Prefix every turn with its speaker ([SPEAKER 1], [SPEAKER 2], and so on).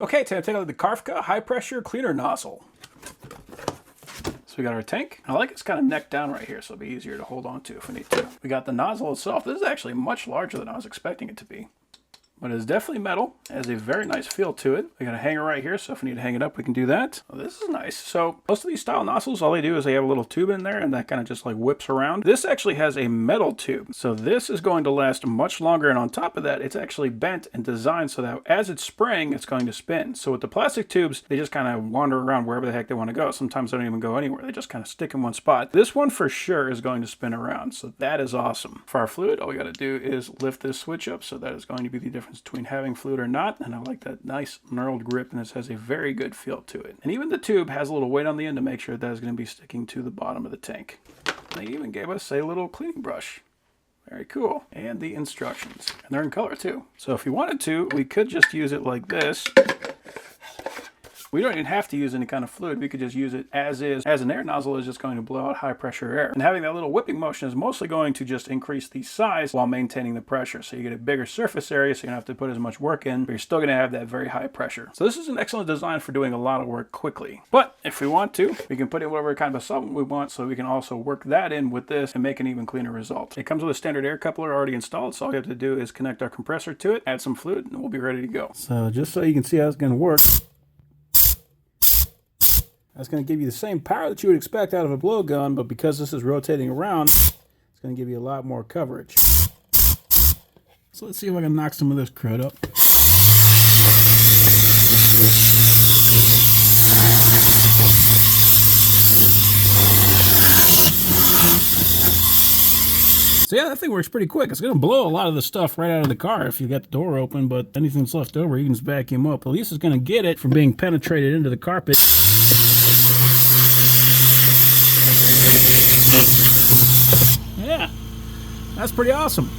[SPEAKER 1] Okay, time to take a look at the CARFKA high pressure cleaner nozzle. So we got our tank. I like it's kind of neck down right here, so it'll be easier to hold on to if we need to. We got the nozzle itself. This is actually much larger than I was expecting it to be. But it's definitely metal. It has a very nice feel to it. We got a hanger right here, so if we need to hang it up, we can do that. Oh, this is nice. So most of these style nozzles, all they do is they have a little tube in there and that kind of just like whips around. This actually has a metal tube. So this is going to last much longer. And on top of that, it's actually bent and designed so that as it's spraying, it's going to spin. So with the plastic tubes, they just kind of wander around wherever the heck they want to go. Sometimes they don't even go anywhere. They just kind of stick in one spot. This one for sure is going to spin around. So that is awesome. For our fluid, all we got to do is lift this switch up. So that is going to be the difference between having fluid or not. And I like that nice knurled grip, and this has a very good feel to it. And even the tube has a little weight on the end to make sure that is going to be sticking to the bottom of the tank. They even gave us a little cleaning brush. Very cool. And the instructions. And they're in color too. So if you wanted to, we could just use it like this. We don't even have to use any kind of fluid. We could just use it as is. As an air nozzle is just going to blow out high pressure air. And having that little whipping motion is mostly going to just increase the size while maintaining the pressure. So you get a bigger surface area, so you don't have to put as much work in, but you're still going to have that very high pressure. So this is an excellent design for doing a lot of work quickly. But if we want to, we can put in whatever kind of a solvent we want, so we can also work that in with this and make an even cleaner result. It comes with a standard air coupler already installed, so all you have to do is connect our compressor to it, add some fluid, and we'll be ready to go. So just so you can see how it's going to work, that's going to give you the same power that you would expect out of a blowgun, but because this is rotating around, it's going to give you a lot more coverage. So let's see if I can knock some of this crud up. So yeah, that thing works pretty quick. It's going to blow a lot of the stuff right out of the car if you got the door open, but anything that's left over, you can just vacuum up. At least it's going to get it from being penetrated into the carpet. Yeah, that's pretty awesome.